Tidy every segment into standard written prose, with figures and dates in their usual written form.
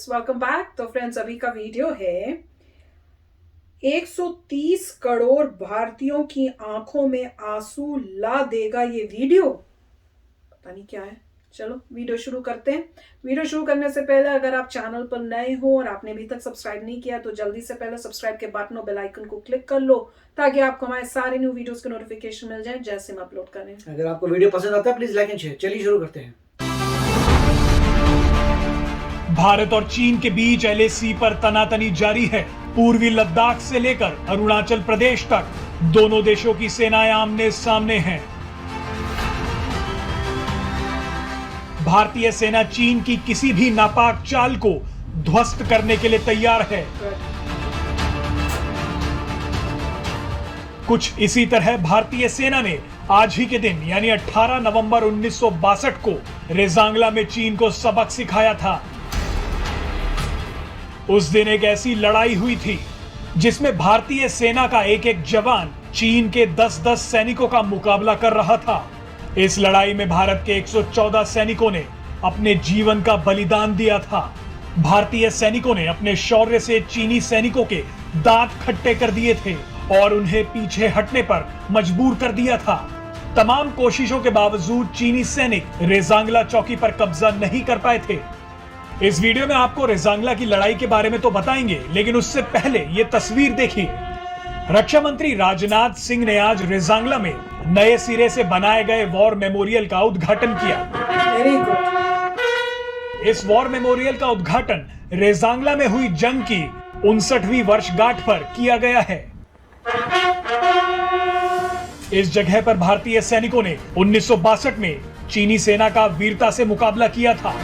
Welcome back. तो friends, अभी का वीडियो है 130 करोड़ भारतीयों की आंखों में आंसू ला देगा ये वीडियो। पता नहीं क्या है। चलो वीडियो शुरू करते हैं। वीडियो शुरू करने से पहले अगर आप चैनल पर नए हो और आपने अभी तक सब्सक्राइब नहीं किया तो जल्दी से पहले सब्सक्राइब के बटन और बेल आइकन को क्लिक कर लो ताकि आपको हमारे सारे न्यू वीडियोस के नोटिफिकेशन मिल जाए जैसे हम अपलोड करें। अगर आपको वीडियो पसंद आता है प्लीज लाइक एंड शेयर। चलिए शुरू करते हैं। भारत और चीन के बीच एलएसी पर तनातनी जारी है। पूर्वी लद्दाख से लेकर अरुणाचल प्रदेश तक दोनों देशों की सेनाएं आमने सामने हैं। भारतीय सेना चीन की किसी भी नापाक चाल को ध्वस्त करने के लिए तैयार है। कुछ इसी तरह भारतीय सेना ने आज ही के दिन यानी 18 नवंबर 1962 को रेजांगला में चीन को सबक सिखाया था। उस दिन एक ऐसी लड़ाई हुई थी जिसमें भारतीय सेना का एक एक जवान चीन के 10-10 सैनिकों का मुकाबला कर रहा था। इस लड़ाई में भारत के 114 सैनिकों ने अपने जीवन का बलिदान दिया था। भारतीय सैनिकों ने अपने शौर्य से चीनी सैनिकों के दांत खट्टे कर दिए थे और उन्हें पीछे हटने पर मजबूर कर दिया था। तमाम कोशिशों के बावजूद चीनी सैनिक रेजांगला चौकी पर कब्जा नहीं कर पाए थे। इस वीडियो में आपको रेजांगला की लड़ाई के बारे में तो बताएंगे, लेकिन उससे पहले ये तस्वीर देखिए। रक्षा मंत्री राजनाथ सिंह ने आज रेजांगला में नए सिरे से बनाए गए वॉर मेमोरियल का उद्घाटन किया। Very good. इस वॉर मेमोरियल का उद्घाटन रेजांगला में हुई जंग की 59वीं वर्षगांठ पर किया गया है। इस जगह पर भारतीय सैनिकों ने 1962 में चीनी सेना का वीरता से मुकाबला किया था।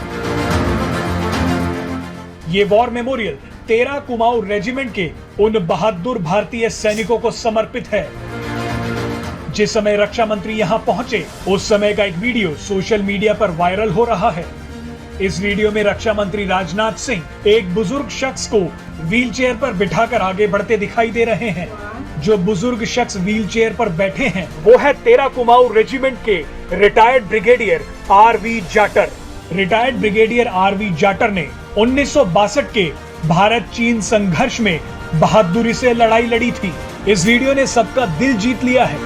ये वॉर मेमोरियल 13 कुमाऊं रेजिमेंट के उन बहादुर भारतीय सैनिकों को समर्पित है। जिस समय रक्षा मंत्री यहां पहुंचे उस समय का एक वीडियो सोशल मीडिया पर वायरल हो रहा है। इस वीडियो में रक्षा मंत्री राजनाथ सिंह एक बुजुर्ग शख्स को व्हीलचेयर पर बिठाकर आगे बढ़ते दिखाई दे रहे हैं। जो बुजुर्ग शख्स व्हीलचेयर पर बैठे हैं वो है 13 कुमाऊं रेजिमेंट के retired brigadier R V. Jatar. Retired brigadier R V. Jatar ने 1962 के भारत चीन संघर्ष में बहादुरी से लड़ाई लड़ी थी। इस वीडियो ने सबका दिल जीत लिया है।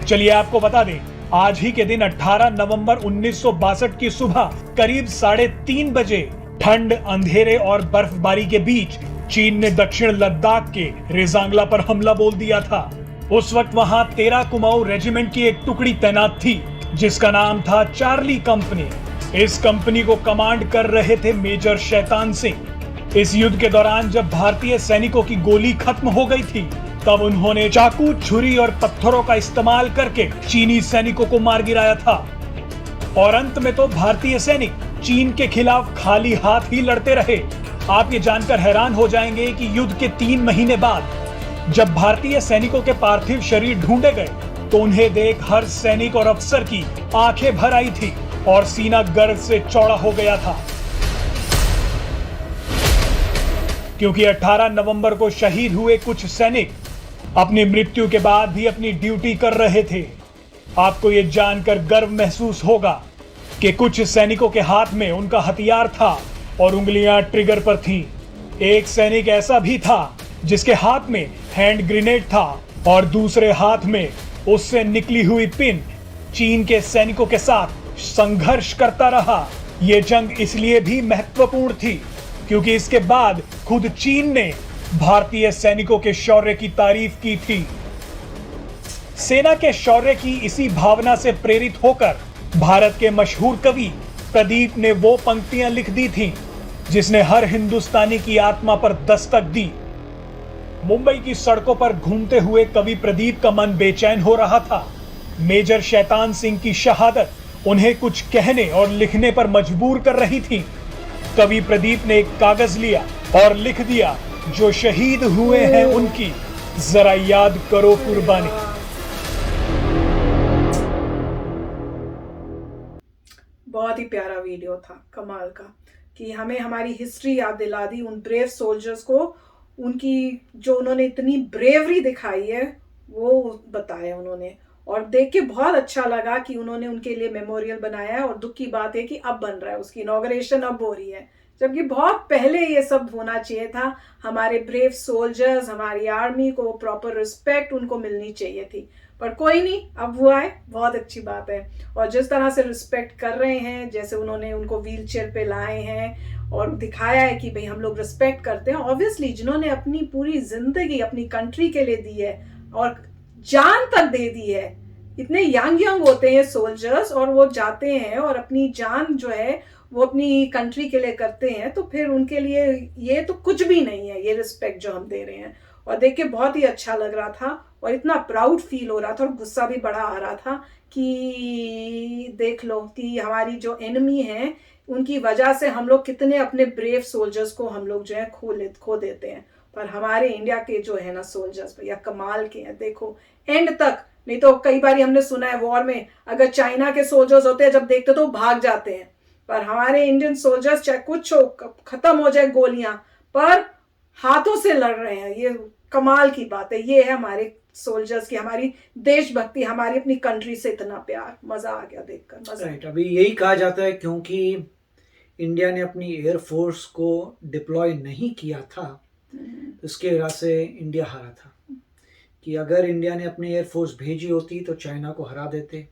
चलिए आपको बता दें, आज ही के दिन 18 नवंबर 1962 की सुबह करीब 3:30 बजे ठंड, अंधेरे और बर्फबारी के बीच चीन ने दक्षिण लद्दाख के रेजांगला पर हमला बोल दिया था। उस वक्त वहां 13 कुमाऊं रेजिमेंट की एक टुकड़ी तैनात थी जिसका नाम था चार्ली कंपनी। इस कंपनी को कमांड कर रहे थे मेजर शैतान सिंह। इस युद्ध के दौरान जब भारतीय सैनिकों की गोली खत्म हो गई थी तब उन्होंने चाकू, छुरी और पत्थरों का इस्तेमाल करके चीनी सैनिकों को मार गिराया था। और अंत में तो भारतीय सैनिक चीन के खिलाफ खाली हाथ ही लड़ते रहे। आप ये जानकर हैरान हो जाएंगे कि युद्ध के 3 महीने बाद जब भारतीय सैनिकों के पार्थिव शरीर ढूंढे गए तो उन्हें देख हर सैनिक और अफसर की आंखें भर आई थी और सीना गर्व से चौड़ा हो गया था, क्योंकि 18 नवंबर को शहीद हुए कुछ सैनिक अपनी मृत्यु के भी भी अपनी ड्यूटी कर रहे थे। आपको यह जानकर गर्व महसूस होगा कि कुछ सैनिकों के हाथ में उनका हथियार था और उंगलियां ट्रिगर पर थीं। एक सैनिक ऐसा भी था जिसके हाथ में हैंड ग्रेनेड था और दूसरे हाथ में उससे निकली हुई पिन चीन के सैनिकों के साथ संघर्ष करता रहा। यह जंग इसलिए भी महत्वपूर्ण थी क्योंकि इसके बाद खुद चीन ने भारतीय सैनिकों के शौर्य की तारीफ की थी। सेना के शौर्य की इसी भावना से प्रेरित होकर भारत के मशहूर कवि प्रदीप ने वो पंक्तियां लिख दी थीं जिसने हर हिंदुस्तानी की आत्मा पर दस्तक दी। मुंबई की सड़कों पर घूमते हुए कवि प्रदीप का मन बेचैन हो रहा था। मेजर शैतान सिंह की शहादत उन्हें कुछ कहने और लिखने पर मजबूर कर रही थी। कवि प्रदीप ने एक कागज लिया और लिख दिया, जो शहीद हुए हैं उनकी जरा याद करो कुर्बानी। बहुत ही प्यारा वीडियो था, कमाल का, कि हमें हमारी हिस्ट्री याद दिला दी, उन ब्रेव सोल्जर्स को, उनकी जो उन्होंने इतनी ब्रेवरी दिखाई है वो बताया उन्होंने। और देख के बहुत अच्छा लगा कि उन्होंने उनके लिए मेमोरियल बनाया है। और दुख की बात है कि अब बन रहा है, उसकी इनॉग्रेशन अब हो रही है, जबकि बहुत पहले ये सब होना चाहिए था। हमारे ब्रेव सोल्जर्स, हमारी आर्मी को प्रॉपर रिस्पेक्ट उनको मिलनी चाहिए थी, पर कोई नहीं, अब हुआ है, बहुत अच्छी बात है। और जिस तरह से रिस्पेक्ट कर रहे हैं, जैसे उन्होंने उनको व्हील चेयर पे लाए हैं और दिखाया है कि भाई हम लोग रिस्पेक्ट करते हैं। ऑब्वियसली जिन्होंने अपनी पूरी जिंदगी अपनी कंट्री के लिए दी है और जान तक दे दी है, इतने यंग होते हैं सोल्जर्स और वो जाते हैं और अपनी जान जो है वो अपनी कंट्री के लिए करते हैं, तो फिर उनके लिए ये तो कुछ भी नहीं है, ये रिस्पेक्ट जो हम दे रहे हैं। और देख के बहुत ही अच्छा लग रहा था और इतना प्राउड फील हो रहा था और गुस्सा भी बड़ा आ रहा था कि देख लो कि हमारी जो एनिमी है उनकी वजह से हम लोग कितने अपने ब्रेव सोल्जर्स को हम लोग जो है खो देते हैं। पर हमारे इंडिया के जो है ना सोल्जर्स भैया कमाल के हैं, देखो एंड तक। नहीं तो कई बार हमने सुना है वॉर में अगर चाइना के सोल्जर्स होते हैं जब देखते तो भाग जाते हैं, पर हमारे इंडियन सोल्जर्स चाहे कुछ हो, खत्म हो जाए गोलियां, पर हाथों से लड़ रहे हैं। ये कमाल की बात है, ये है हमारे सोल्जर्स की, हमारी देशभक्ति, हमारी अपनी कंट्री से इतना प्यार। मजा आ गया देखकर, मजा। राइट, अभी यही कहा जाता है क्योंकि इंडिया ने अपनी एयरफोर्स को डिप्लॉय नहीं किया था, तो इसके वजह से इंडिया हारा था। कि अगर इंडिया ने अपनी एयरफोर्स भेजी होती तो चाइना को हरा देते,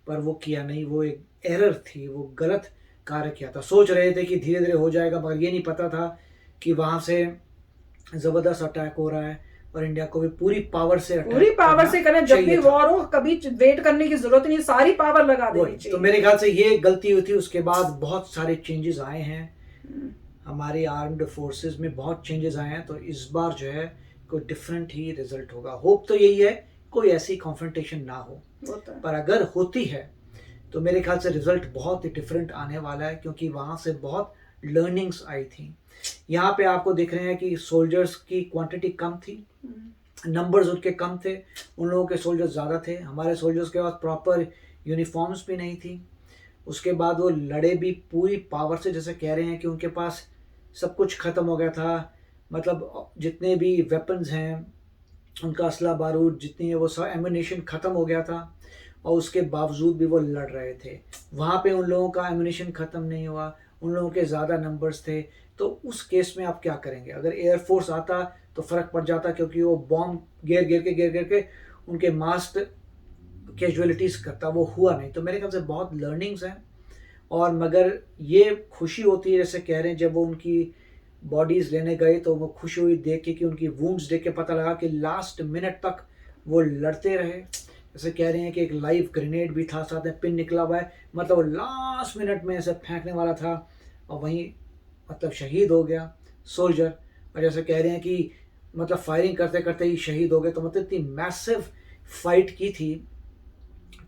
पर वो किया नहीं, वो एक एरर थी, वो गलत कार्य किया था। सोच रहे थे कि धीरे धीरे हो जाएगा, मगर ये नहीं पता था कि वहाँ से ज़बरदस्त अटैक हो रहा है और इंडिया को भी पूरी पावर से करें। जब भी वॉर हो कभी वेट करने की जरूरत नहीं, सारी पावर लगा देनी चाहिए। तो मेरे ख्याल से ये गलती हुई थी। उसके बाद बहुत सारे चेंजेस आए हैं हमारी आर्म्ड फोर्सेस में, बहुत चेंजेस आए हैं। तो इस बार जो है कोई डिफरेंट ही रिजल्ट होगा। होप तो यही है कोई ऐसी कॉन्फ्रंटेशन ना हो, पर अगर होती है तो मेरे ख्याल से रिजल्ट बहुत ही डिफरेंट आने वाला है, क्योंकि वहाँ से बहुत लर्निंग्स आई थी। यहाँ पे आपको दिख रहे हैं कि सोल्जर्स की क्वांटिटी कम थी, नंबर्स उनके कम थे, उन लोगों के सोल्जर्स ज़्यादा थे। हमारे सोल्जर्स के पास प्रॉपर यूनिफॉर्म्स भी नहीं थी। उसके बाद वो लड़े भी पूरी पावर से, जैसे कह रहे हैं कि उनके पास सब कुछ ख़त्म हो गया था, मतलब जितने भी वेपन्स हैं, उनका असला बारूद जितनी है वो सब एम्यूनेशन ख़त्म हो गया था, और उसके बावजूद भी वो लड़ रहे थे। वहाँ पे उन लोगों का एम्यूनेशन ख़त्म नहीं हुआ, उन लोगों के ज़्यादा नंबर्स थे। तो उस केस में आप क्या करेंगे? अगर एयरफोर्स आता तो फ़र्क पड़ जाता, क्योंकि वो बॉम्ब गिर के उनके मास्ट कैजुअलिटीज़ करता, वो हुआ नहीं। तो मेरे ख्याल से बहुत लर्निंग्स हैं। और मगर ये खुशी होती है, जैसे कह रहे हैं जब वो उनकी बॉडीज़ लेने गए तो वो खुशी हुई देख के कि उनकी वुंड्स देख के पता लगा कि लास्ट मिनट तक वो लड़ते रहे। जैसे कह रहे हैं कि एक लाइव ग्रेनेड भी था, साथ में पिन निकला हुआ है, मतलब वो लास्ट मिनट में ऐसे फेंकने वाला था और वहीं मतलब शहीद हो गया सोल्जर। और जैसे कह रहे हैं कि मतलब फायरिंग करते करते ही शहीद हो गए। तो मतलब इतनी मैसिव फाइट की थी,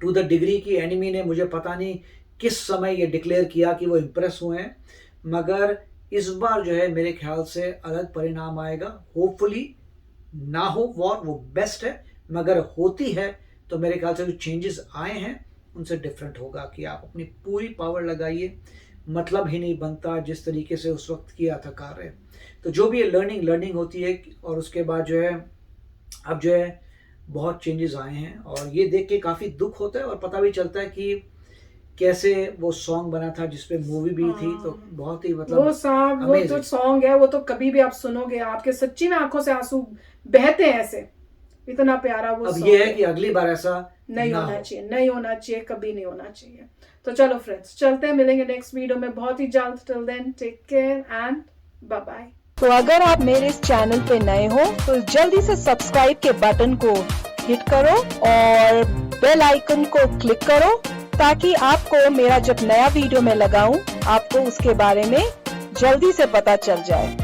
टू द डिग्री की एनिमी ने मुझे पता नहीं किस समय ये डिक्लेयर किया कि वो इम्प्रेस हुए हैं। मगर इस बार जो है मेरे ख्याल से अलग परिणाम आएगा। होपफुली ना हो वॉर, वो बेस्ट है, मगर होती है तो मेरे ख्याल से जो चेंजेस आए हैं उनसे डिफरेंट होगा कि आप अपनी पूरी पावर लगाइए, मतलब ही नहीं बनता जिस तरीके से उस वक्त किया था कार्य। तो जो भी लर्निंग होती है। और उसके बाद जो है अब जो है बहुत चेंजेस आए हैं, और ये देख के काफ़ी दुख होता है और पता भी चलता है कि कैसे वो सॉन्ग बना था जिसपे मूवी भी थी। तो बहुत ही मतलब वो जो सॉन्ग है वो तो कभी भी आप सुनोगे आपके सच्ची में आंखों से आंसू बहते हैं, ऐसे इतना प्यारा वो। अब ये है कि अगली बार ऐसा नहीं होना चाहिए, कभी नहीं होना चाहिए। तो चलो फ्रेंड्स, चलते हैं, मिलेंगे नेक्स्ट वीडियो में बहुत ही जल्द। Till then take care and bye bye. तो अगर आप मेरे इस चैनल पे नए हो तो जल्दी से सब्सक्राइब के बटन को हिट करो और बेल आइकन को क्लिक करो, ताकि आपको मेरा जब नया वीडियो मैं लगाऊं आपको उसके बारे में जल्दी से पता चल जाए।